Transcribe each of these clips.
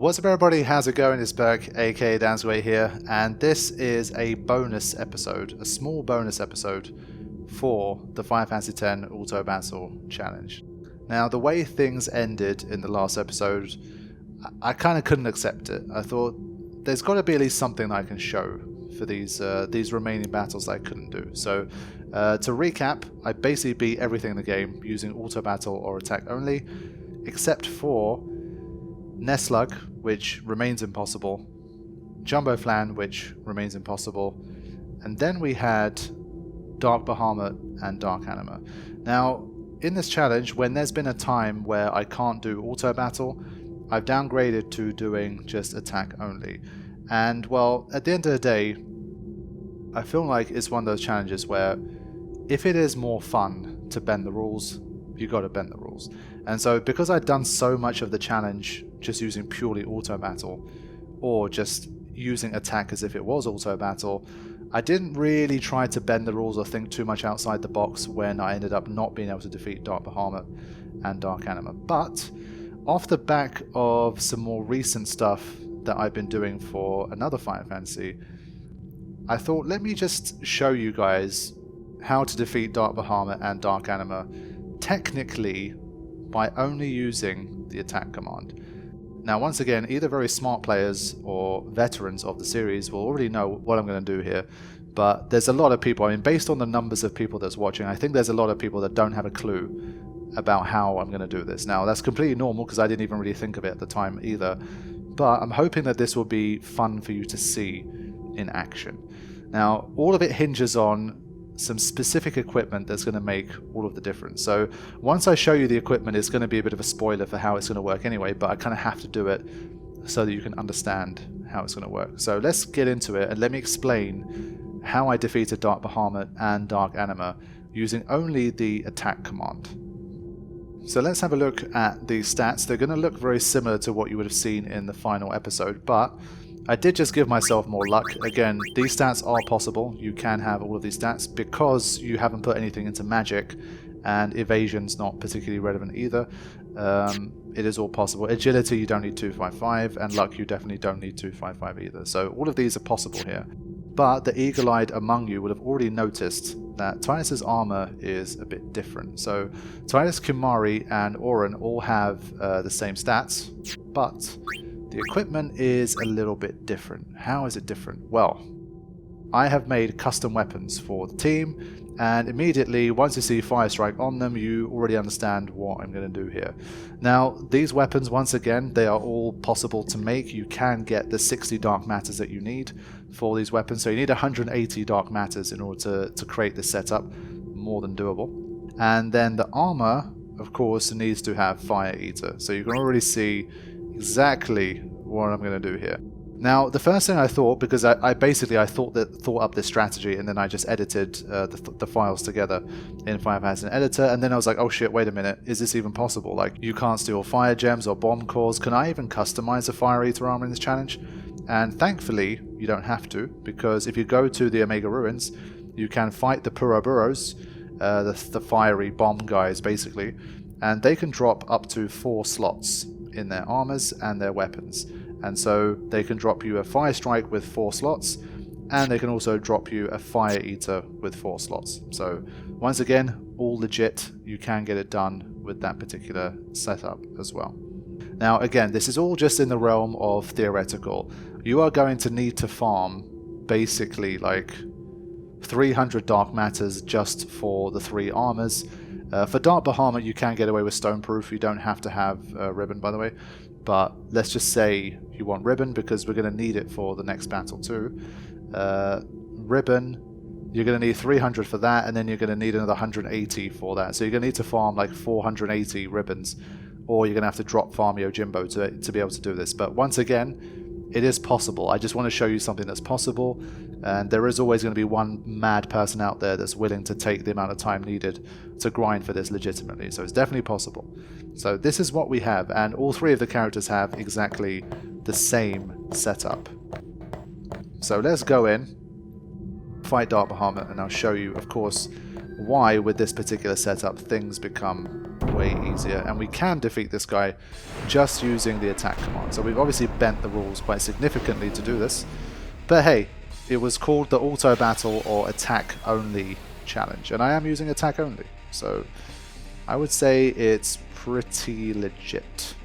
What's up everybody, how's it going? It's Berk, aka Dansway here, and this is a bonus episode, a small bonus episode for the Final Fantasy X Auto Battle Challenge. Now, the way things ended in the last episode, I kind of couldn't accept it. I thought, there's got to be at least something that I can show for these remaining battles that I couldn't do. So, to recap, I basically beat everything in the game using Auto Battle or Attack only, except for Neslug, which remains impossible, Jumbo Flan, which remains impossible, and then we had Dark Bahama and Dark Anima. Now, in this challenge, when there's been a time where I can't do auto battle, I've downgraded to doing just attack only. And well, at the end of the day, I feel like it's one of those challenges where if it is more fun to bend the rules, you got to bend the rules. And so because I'd done so much of the challenge just using purely auto battle, or just using attack as if it was auto battle, I didn't really try to bend the rules or think too much outside the box when I ended up not being able to defeat Dark Bahama and Dark Anima. But off the back of some more recent stuff that I've been doing for another Final Fantasy, I thought, let me just show you guys how to defeat Dark Bahama and Dark Anima technically by only using the attack command. Now, once again, either very smart players or veterans of the series will already know what I'm going to do here, but there's a lot of people, I mean, based on the numbers of people that's watching, I think there's a lot of people that don't have a clue about how I'm going to do this. Now, that's completely normal because I didn't even really think of it at the time either, but I'm hoping that this will be fun for you to see in action. Now, all of it hinges on some specific equipment that's going to make all of the difference. So once I show you the equipment, it's going to be a bit of a spoiler for how it's going to work anyway, but I kind of have to do it so that you can understand how it's going to work. So let's get into it and let me explain how I defeated Dark Bahama and Dark Anima using only the attack command. So let's have a look at the stats. They're going to look very similar to what you would have seen in the final episode, but I did just give myself more luck. Again, these stats are possible. You can have all of these stats because you haven't put anything into magic, and evasion's not particularly relevant either. It is all possible. Agility, you don't need 255, and luck, you definitely don't need 255 either. So all of these are possible here. But the eagle-eyed among you would have already noticed that Tidus's armor is a bit different. So Tidus, Kimari, and Auron all have the same stats, but the equipment is a little bit different. How is it different? Well, I have made custom weapons for the team, and immediately once you see Fire Strike on them, you already understand what I'm going to do here. Now, these weapons, once again, they are all possible to make. You can get the 60 dark matters that you need for these weapons, so you need 180 dark matters in order to create this setup. More than doable. And then the armor, of course, needs to have Fire Eater, so you can already see exactly what I'm going to do here. Now, the first thing I thought, because I thought up this strategy, and then I just edited the files together in Final Fantasy Editor, and then I was like, oh shit, wait a minute, is this even possible? Like, you can't steal fire gems or bomb cores. Can I even customize a Fire Eater armor in this challenge? And thankfully, you don't have to, because if you go to the Omega Ruins, you can fight the Puroburos, the fiery bomb guys, basically, and they can drop up to 4 slots in their armors and their weapons. And so they can drop you a Fire Strike with 4 slots, and they can also drop you a Fire Eater with 4 slots. So once again, all legit. You can get it done with that particular setup as well. Now again, this is all just in the realm of theoretical. You are going to need to farm basically like 300 dark matters just for the 3 armors. For Dark Bahama, you can get away with Stoneproof. You don't have to have Ribbon, by the way. But let's just say you want Ribbon, because we're going to need it for the next battle too. Ribbon, you're going to need 300 for that, and then you're going to need another 180 for that. So you're going to need to farm like 480 ribbons, or you're going to have to drop farm Yojimbo to be able to do this. But once again, it is possible. I just want to show you something that's possible, and there is always going to be one mad person out there that's willing to take the amount of time needed to grind for this legitimately. So it's definitely possible. So this is what we have, and all 3 of the characters have exactly the same setup. So let's go in, fight Dark Bahama, and I'll show you, of course, why with this particular setup things become way easier, and we can defeat this guy just using the attack command. So we've obviously bent the rules quite significantly to do this, but hey, it was called the auto battle or attack only challenge, and I am using attack only, so I would say it's pretty legit.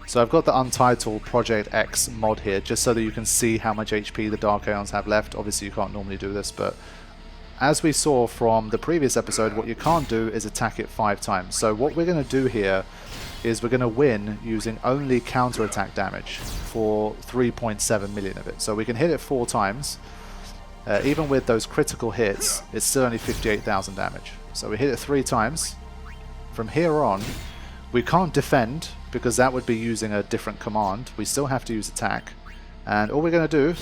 So I've got the Untitled Project X mod here just so that you can see how much HP the Dark Aeons have left. Obviously you can't normally do this, but as we saw from the previous episode, what you can't do is attack it 5 times. So what we're going to do here is we're going to win using only counterattack damage for 3.7 million of it. So we can hit it 4 times. Even with those critical hits, it's still only 58,000 damage. So we hit it 3 times. From here on, we can't defend because that would be using a different command. We still have to use attack. And all we're going to do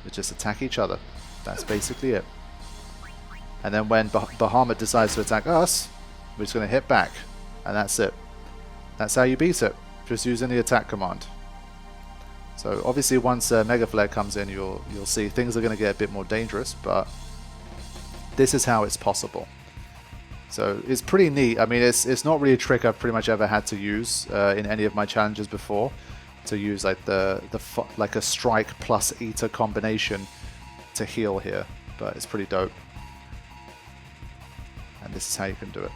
is just attack each other. That's basically it. And then when Bahama decides to attack us, we're just going to hit back. And that's it. That's how you beat it. Just using the attack command. So obviously once Mega Flare comes in, you'll see things are going to get a bit more dangerous, but this is how it's possible. So it's pretty neat. I mean, it's not really a trick I've pretty much ever had to use in any of my challenges before, to use like like a strike plus eater combination to heal here, but it's pretty dope. And this is how you can do it.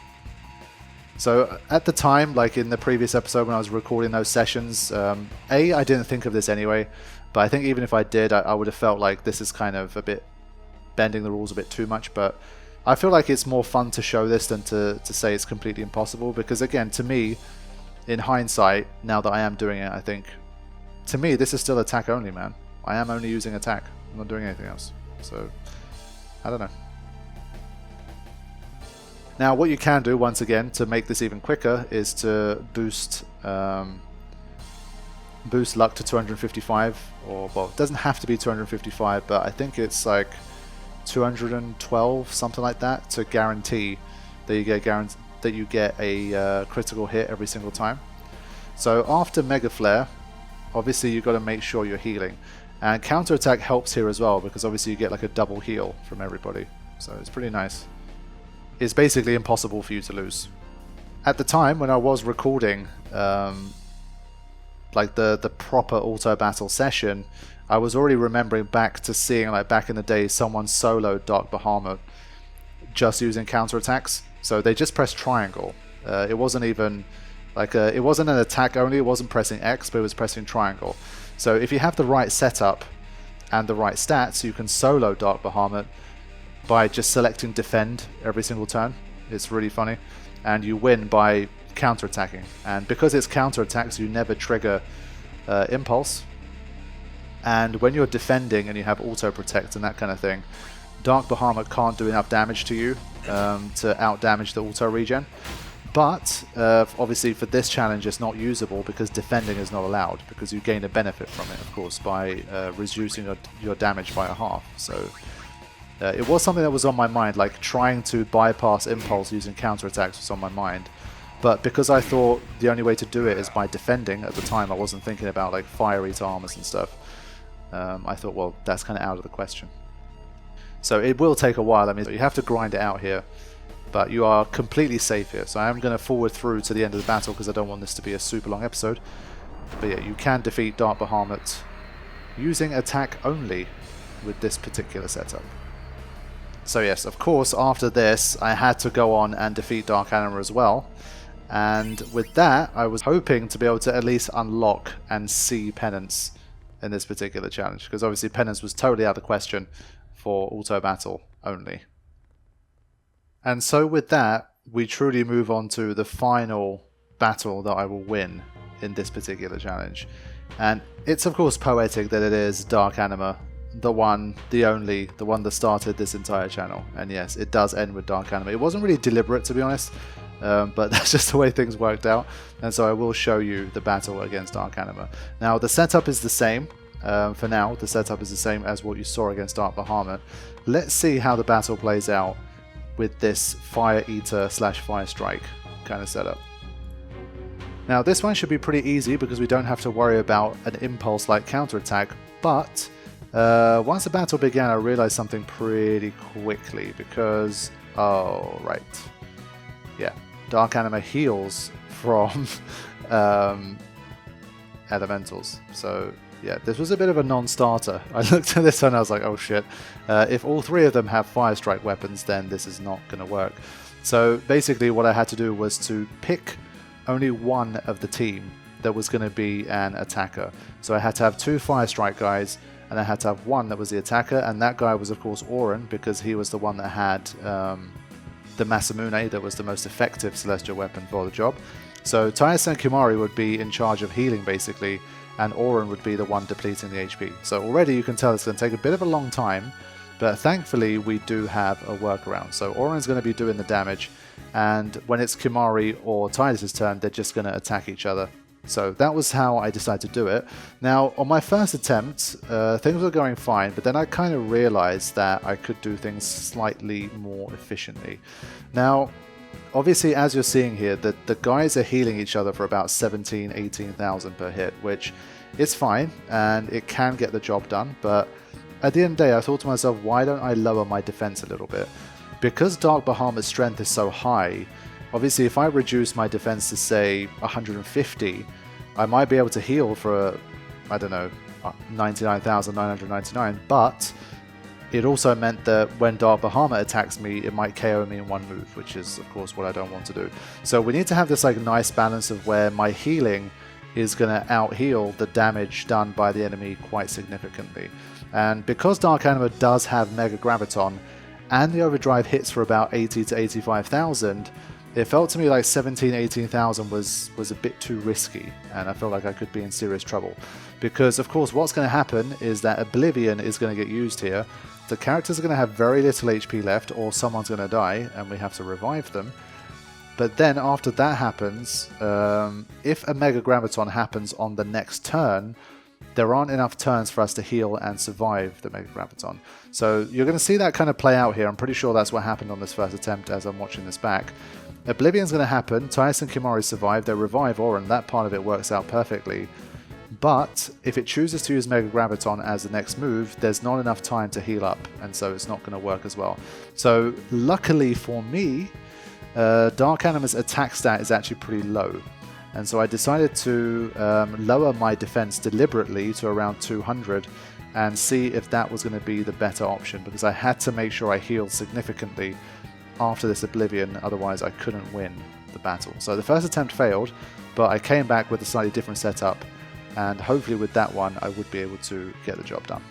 So at the time, like in the previous episode when I was recording those sessions, I didn't think of this anyway, but I think even if I did, I would have felt like this is kind of a bit bending the rules a bit too much, but I feel like it's more fun to show this than to say it's completely impossible, because again, to me, in hindsight, now that I am doing it, I think, to me, this is still attack only, man. I am only using attack. I'm not doing anything else. So, I don't know. Now, what you can do, once again, to make this even quicker, is to boost luck to 255, or, well, it doesn't have to be 255, but I think it's like 212, something like that, to guarantee that you get a critical hit every single time. So after Mega Flare, obviously you've got to make sure you're healing, and counterattack helps here as well, because obviously you get like a double heal from everybody, so it's pretty nice. It's basically impossible for you to lose. At the time when I was recording like the proper auto battle session, I was already remembering back to seeing, like back in the day, someone soloed Dark Bahama just using counterattacks. So they just pressed triangle. It wasn't even like it wasn't an attack only. It wasn't pressing X, but it was pressing triangle. So if you have the right setup and the right stats, you can solo Dark Bahama by just selecting defend every single turn. It's really funny, and you win by counterattacking. And because it's counterattacks, you never trigger impulse. And when you're defending and you have auto protect and that kind of thing, Dark Bahama can't do enough damage to you to out damage the auto regen. But obviously for this challenge it's not usable because defending is not allowed, because you gain a benefit from it, of course, by reducing your damage by a half. So it was something that was on my mind, like trying to bypass impulse using counterattacks was on my mind. But because I thought the only way to do it is by defending at the time, I wasn't thinking about like fire eater armors and stuff. I thought, well, that's kind of out of the question. So it will take a while. I mean, you have to grind it out here, but you are completely safe here. So I am going to forward through to the end of the battle because I don't want this to be a super long episode. But yeah, you can defeat Dark Bahamut using attack only with this particular setup. So yes, of course, after this, I had to go on and defeat Dark Anima as well. And with that, I was hoping to be able to at least unlock and see Penance in this particular challenge, because obviously Penance was totally out of the question for auto battle only. And so with that, we truly move on to the final battle that I will win in this particular challenge. And it's of course poetic that it is Dark Anima, the one, the only, the one that started this entire channel. And yes, it does end with Dark Anima. It wasn't really deliberate, to be honest, but that's just the way things worked out. And so I will show you the battle against Dark Anima. Now the setup is the same. For now, the setup is the same as what you saw against Dark Bahama. Let's see how the battle plays out with this Fire Eater / Fire Strike kind of setup. Now this one should be pretty easy because we don't have to worry about an impulse like counterattack, but once the battle began I realized something pretty quickly, because Oh, right. Yeah. Dark Anima heals from elementals. So, yeah, this was a bit of a non-starter. I looked at this and I was like, oh shit. If all three of them have Fire Strike weapons, then this is not going to work. So, basically what I had to do was to pick only one of the team that was going to be an attacker. So I had to have 2 Fire Strike guys, and I had to have one that was the attacker, and that guy was of course Auron, because he was the one that had the Masamune, that was the most effective celestial weapon for the job. So Tias and Kimari would be in charge of healing basically, and Auron would be the one depleting the HP. So already you can tell it's going to take a bit of a long time, but thankfully we do have a workaround. So Auron's going to be doing the damage, and when it's Kimari or Titus' turn, they're just going to attack each other. So that was how I decided to do it. Now, on my first attempt, things were going fine, but then I kind of realized that I could do things slightly more efficiently. Now, obviously, as you're seeing here, the guys are healing each other for about 17,000, 18,000 per hit, which is fine, and it can get the job done, but at the end of the day, I thought to myself, why don't I lower my defense a little bit? Because Dark Bahama's strength is so high, obviously if I reduce my defense to say 150, I might be able to heal for, I don't know, 99,999, but it also meant that when Dark Bahama attacks me, it might KO me in one move, which is of course what I don't want to do. So we need to have this like nice balance of where my healing is going to out-heal the damage done by the enemy quite significantly. And because Dark Anima does have Mega Graviton, and the overdrive hits for about 80 to 85,000, it felt to me like 17,000, 18,000 was a bit too risky, and I felt like I could be in serious trouble. Because of course what's going to happen is that Oblivion is going to get used here. The characters are going to have very little HP left, or someone's going to die, and we have to revive them. But then after that happens, if a Mega Graviton happens on the next turn, there aren't enough turns for us to heal and survive the Mega Graviton. So you're going to see that kind of play out here. I'm pretty sure that's what happened on this first attempt as I'm watching this back. Oblivion's going to happen, Tias and Kimari survive, they revive Auron, that part of it works out perfectly. But if it chooses to use Mega Graviton as the next move, there's not enough time to heal up, and so it's not going to work as well. So luckily for me, Dark Anima's attack stat is actually pretty low. And so I decided to lower my defense deliberately to around 200 and see if that was going to be the better option, because I had to make sure I healed significantly after this Oblivion, otherwise I couldn't win the battle. So the first attempt failed, but I came back with a slightly different setup, and hopefully with that one I would be able to get the job done.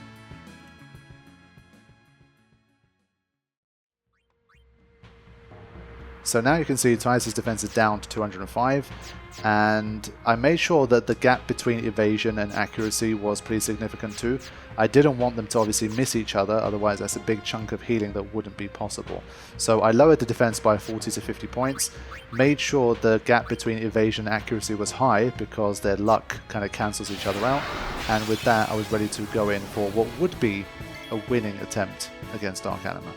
So now you can see Tias' defense is down to 205, and I made sure that the gap between evasion and accuracy was pretty significant too. I didn't want them to obviously miss each other, otherwise that's a big chunk of healing that wouldn't be possible. So I lowered the defense by 40 to 50 points, made sure the gap between evasion and accuracy was high because their luck kind of cancels each other out, and with that I was ready to go in for what would be a winning attempt against Dark Anima.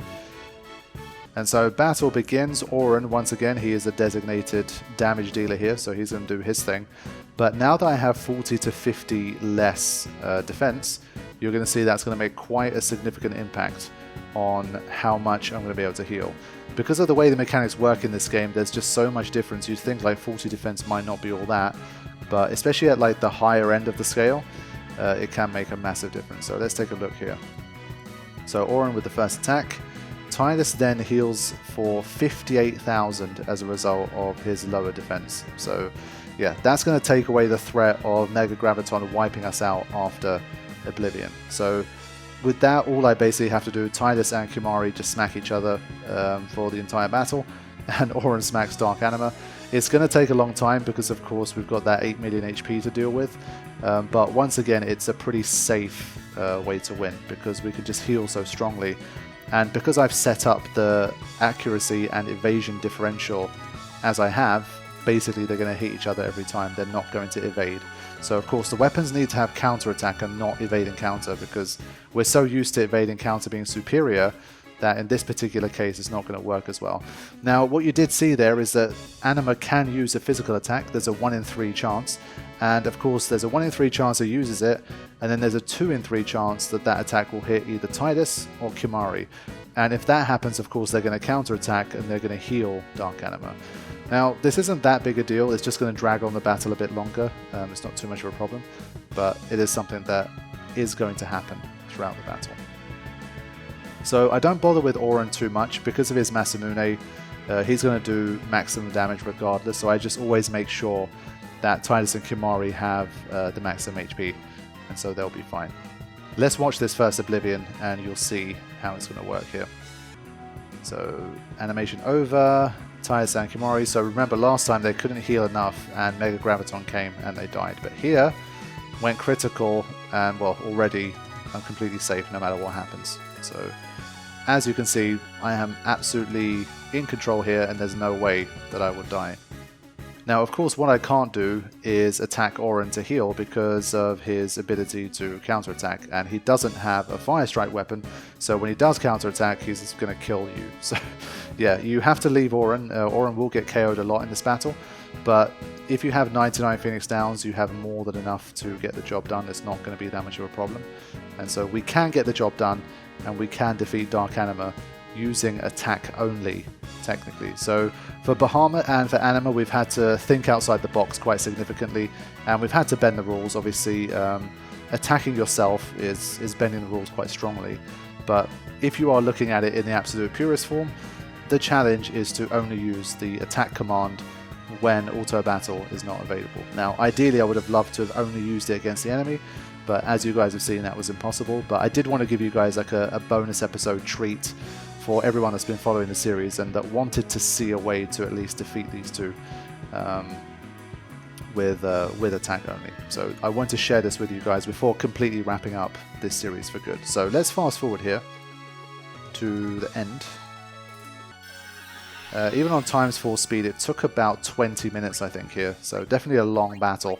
And so battle begins. Auron, once again, he is a designated damage dealer here, so he's going to do his thing. But now that I have 40 to 50 less defense, you're going to see that's going to make quite a significant impact on how much I'm going to be able to heal. Because of the way the mechanics work in this game, there's just so much difference. You'd think like 40 defense might not be all that, but especially at like the higher end of the scale, it can make a massive difference. So let's take a look here. So Auron with the first attack. Titus then heals for 58,000 as a result of his lower defense. So yeah, that's going to take away the threat of Mega Graviton wiping us out after Oblivion. So with that, all I basically have to do, Titus and Kimari just smack each other for the entire battle, and Auron smacks Dark Anima. It's going to take a long time because of course we've got that 8 million HP to deal with, but once again it's a pretty safe way to win because we can just heal so strongly. And because I've set up the accuracy and evasion differential as I have, basically they're going to hit each other every time. They're not going to evade. So of course the weapons need to have counter attack and not evade and counter, because we're so used to evade and counter being superior that in this particular case it's not going to work as well. Now what you did see there is that Anima can use a physical attack. There's a 1 in 3 chance, and of course there's a 1 in 3 chance he uses it, and then there's a 2 in 3 chance that that attack will hit either Titus or Kimahri. And if that happens, of course they're going to counterattack and they're going to heal Dark Anima. Now this isn't that big a deal, it's just going to drag on the battle a bit longer. It's not too much of a problem, but it is something that is going to happen throughout the battle. So I don't bother with Auron too much because of his Masamune. He's going to do maximum damage regardless, so I just always make sure that Titus and Kimahri have the maximum HP, and so they'll be fine. Let's watch this first Oblivion and you'll see how it's going to work here. So animation over, Titus and Kimahri. So remember last time they couldn't heal enough and Mega Graviton came and they died, but here went critical and well, already I'm completely safe no matter what happens. So as you can see, I am absolutely in control here and there's no way that I would die. Now of course what I can't do is attack Auron to heal because of his ability to counterattack, and he doesn't have a Fire Strike weapon, so when he does counterattack he's going to kill you. So yeah, you have to leave Auron. Auron will get KO'd a lot in this battle, but if you have 99 Phoenix Downs you have more than enough to get the job done. It's not going to be that much of a problem, and so we can get the job done and we can defeat Dark Anima using attack only, technically. So for Bahama and for Anima we've had to think outside the box quite significantly, and we've had to bend the rules. Obviously attacking yourself is bending the rules quite strongly, but if you are looking at it in the absolute purest form, the challenge is to only use the attack command when auto battle is not available. Now ideally I would have loved to have only used it against the enemy, but as you guys have seen that was impossible. But I did want to give you guys like a bonus episode treat for everyone that's been following the series and that wanted to see a way to at least defeat these two with attack only. So I want to share this with you guys before completely wrapping up this series for good. So let's fast forward here to the end. Even on times full speed it took about 20 minutes I think here, so definitely a long battle,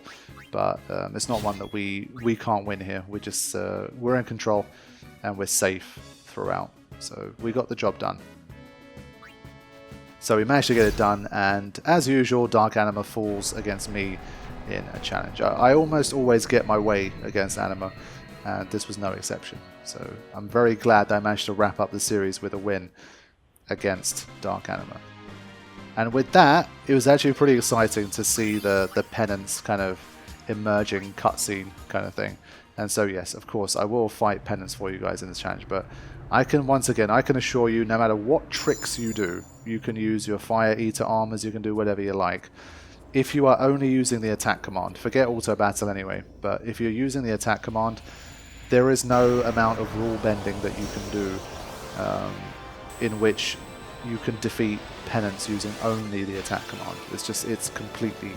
but it's not one that we can't win here. We just we're in control and we're safe throughout, so we got the job done. So we managed to get it done, and as usual Dark Anima falls against me in a challenge. I almost always get my way against Anima, and this was no exception, so I'm very glad that I managed to wrap up the series with a win against Dark Anima. And with that, it was actually pretty exciting to see the Penance kind of emerging cutscene kind of thing. And so yes, of course, I will fight Penance for you guys in this challenge, but I can assure you, no matter what tricks you do, you can use your Fire Eater armors, you can do whatever you like. If you are only using the attack command, forget auto battle anyway, but if you're using the attack command, there is no amount of rule bending that you can do in which you can defeat Penance using only the attack command. It's completely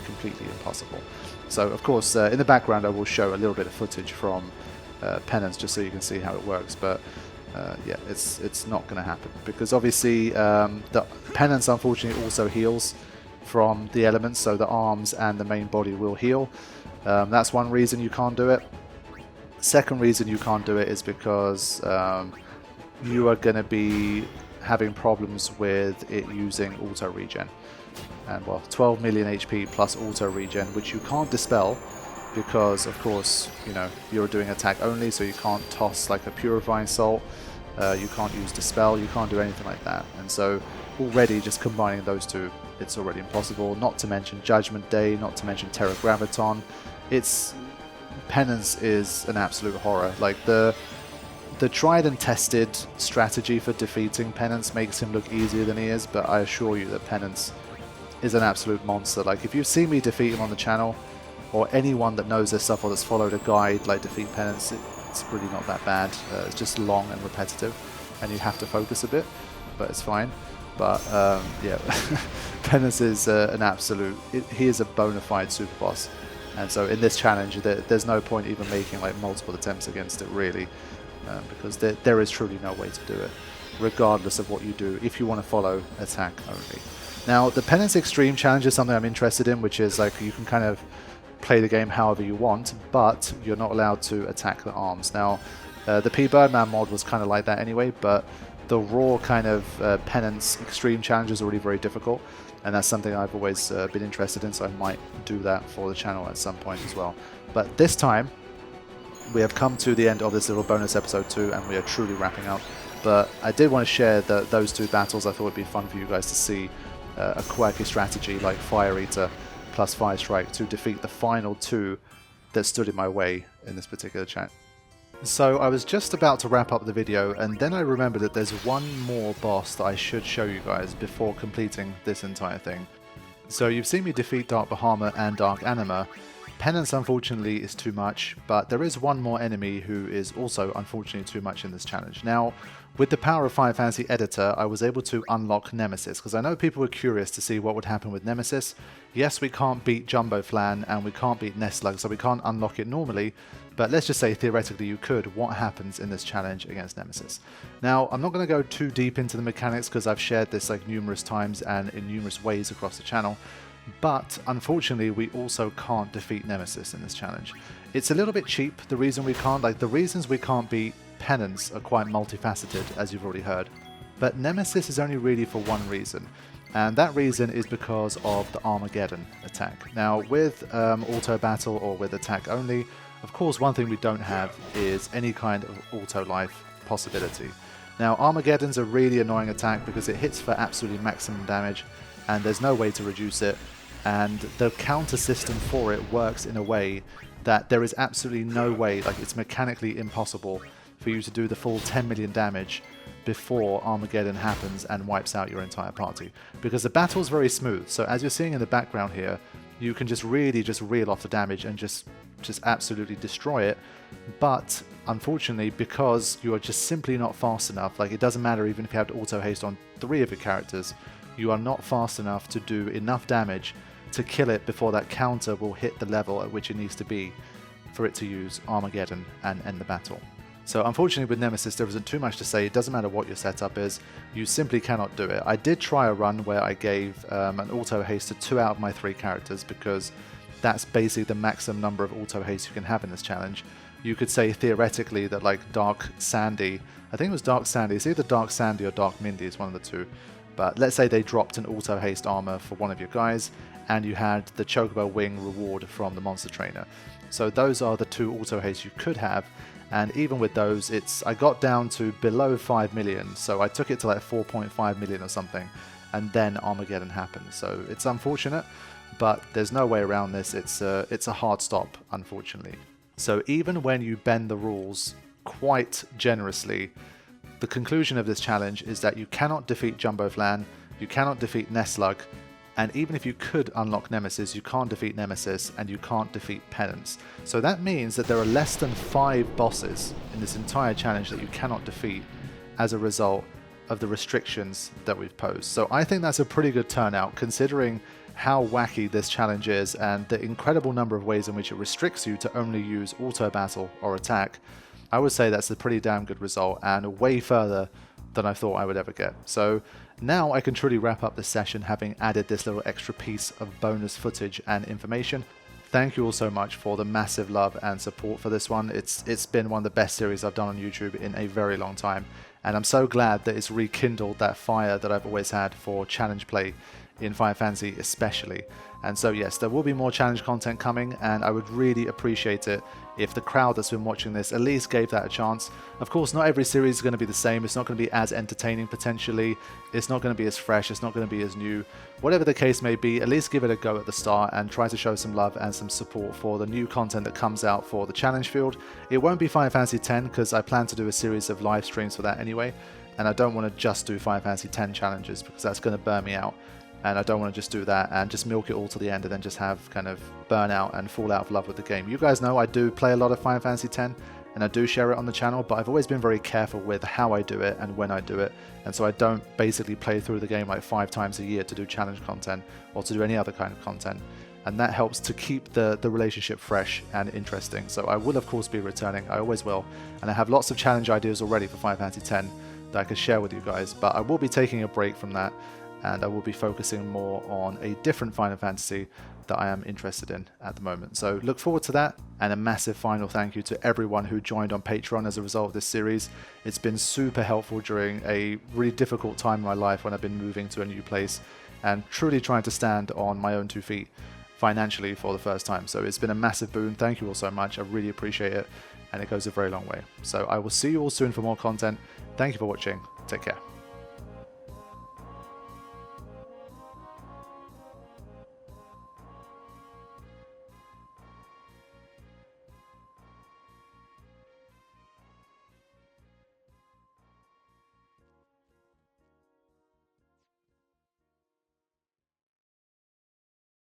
impossible. So of course in the background I will show a little bit of footage from Penance just so you can see how it works, but yeah, it's not going to happen because obviously the Penance unfortunately also heals from the elements, so the arms and the main body will heal. That's one reason you can't do it. Second reason you can't do it is because you are going to be having problems with it using auto regen, and well, 12 million HP plus auto regen, which you can't dispel because of course, you know, you're doing attack only, so you can't toss like a purifying salt, you can't use dispel, you can't do anything like that, and so already just combining those two, it's already impossible. Not to mention Judgment Day, not to mention Terra Graviton. Penance is an absolute horror. Like the tried and tested strategy for defeating Penance makes him look easier than he is, but I assure you that Penance is an absolute monster. Like if you see me defeat him on the channel, or anyone that knows this stuff or that's followed a guide like defeat Penance, it's really not that bad. It's just long and repetitive, and you have to focus a bit, but it's fine. But yeah, Penance is an absolute, he is a bona fide super boss, and so in this challenge there's no point even making like multiple attempts against it really. Because there is truly no way to do it, regardless of what you do, if you want to follow attack only. Now, the Penance Extreme Challenge is something I'm interested in, which is like you can kind of play the game however you want, but you're not allowed to attack the arms. Now, the P Birdman mod was kind of like that anyway, but the raw kind of penance extreme challenge is already very difficult, and that's something I've always been interested in, so I might do that for the channel at some point as well. But this time, we have come to the end of this little bonus episode 2, and we are truly wrapping up. But I did want to share those 2 battles. I thought it would be fun for you guys to see a quirky strategy like Fire Eater plus Fire Strike to defeat the final 2 that stood in my way in this particular chat. So I was just about to wrap up the video, and then I remembered that there's one more boss that I should show you guys before completing this entire thing. So you've seen me defeat Dark Bahama and Dark Anima. Penance unfortunately is too much, but there is one more enemy who is also unfortunately too much in this challenge. Now, with the power of Final Fantasy Editor, I was able to unlock Nemesis, because I know people were curious to see what would happen with Nemesis. Yes, we can't beat Jumbo Flan and we can't beat Nestlug, so we can't unlock it normally, but let's just say theoretically you could. What happens in this challenge against Nemesis? Now, I'm not going to go too deep into the mechanics because I've shared this like numerous times and in numerous ways across the channel. But unfortunately, we also can't defeat Nemesis in this challenge. It's a little bit cheap, the reason we can't. Like, the reasons we can't beat Penance are quite multifaceted, as you've already heard. But Nemesis is only really for one reason, and that reason is because of the Armageddon attack. Now, with auto battle or with attack only, of course, one thing we don't have is any kind of auto life possibility. Now, Armageddon's a really annoying attack because it hits for absolutely maximum damage, and there's no way to reduce it, and the counter system for it works in a way that there is absolutely no way, like it's mechanically impossible for you to do the full 10 million damage before Armageddon happens and wipes out your entire party. Because the battle's very smooth, so as you're seeing in the background here, you can just really just reel off the damage and just absolutely destroy it. But unfortunately, because you are just simply not fast enough, like it doesn't matter even if you have auto haste on 3 of your characters, you are not fast enough to do enough damage to kill it before that counter will hit the level at which it needs to be for it to use Armageddon and end the battle. So unfortunately with Nemesis there isn't too much to say. It doesn't matter what your setup is, you simply cannot do it. I did try a run where I gave an auto haste to 2 out of my 3 characters because that's basically the maximum number of auto haste you can have in this challenge. You could say theoretically that like Dark Sandy, I think it was Dark Sandy, it's either Dark Sandy or Dark Mindy, it's one of the 2. But let's say they dropped an auto haste armor for one of your guys and you had the Chocobo Wing reward from the Monster Trainer. So those are the 2 auto hastes you could have, and even with those, I got down to below 5 million, so I took it to like 4.5 million or something, and then Armageddon happened. So it's unfortunate, but there's no way around this. It's a hard stop, unfortunately. So even when you bend the rules quite generously, the conclusion of this challenge is that you cannot defeat Jumbo Flan, you cannot defeat Nestlug, and even if you could unlock Nemesis, you can't defeat Nemesis, and you can't defeat Penance. So that means that there are less than 5 bosses in this entire challenge that you cannot defeat as a result of the restrictions that we've posed. So I think that's a pretty good turnout, considering how wacky this challenge is and the incredible number of ways in which it restricts you to only use auto battle or attack. I would say that's a pretty damn good result, and way further than I thought I would ever get. So now I can truly wrap up this session having added this little extra piece of bonus footage and information. Thank you all so much for the massive love and support for this one. It's been one of the best series I've done on YouTube in a very long time, and I'm so glad that it's rekindled that fire that I've always had for challenge play in Final Fantasy especially. And so yes, there will be more challenge content coming, and I would really appreciate it if the crowd that's been watching this at least gave that a chance. Of course, not every series is going to be the same. It's not going to be as entertaining potentially. It's not going to be as fresh. It's not going to be as new. Whatever the case may be, at least give it a go at the start and try to show some love and some support for the new content that comes out for the challenge field. It won't be Final Fantasy X because I plan to do a series of live streams for that anyway, and I don't want to just do Final Fantasy X challenges because that's going to burn me out. And I don't want to just do that and just milk it all to the end and then just have kind of burn out and fall out of love with the game. You guys know I do play a lot of Final Fantasy X and I do share it on the channel, but I've always been very careful with how I do it and when I do it. And so I don't basically play through the game like 5 times a year to do challenge content or to do any other kind of content. And that helps to keep the relationship fresh and interesting. So I will of course be returning, I always will. And I have lots of challenge ideas already for Final Fantasy X that I can share with you guys, but I will be taking a break from that. And I will be focusing more on a different Final Fantasy that I am interested in at the moment. So look forward to that, and a massive final thank you to everyone who joined on Patreon as a result of this series. It's been super helpful during a really difficult time in my life when I've been moving to a new place and truly trying to stand on my own 2 feet financially for the first time. So it's been a massive boon. Thank you all so much. I really appreciate it, and it goes a very long way. So I will see you all soon for more content. Thank you for watching. Take care.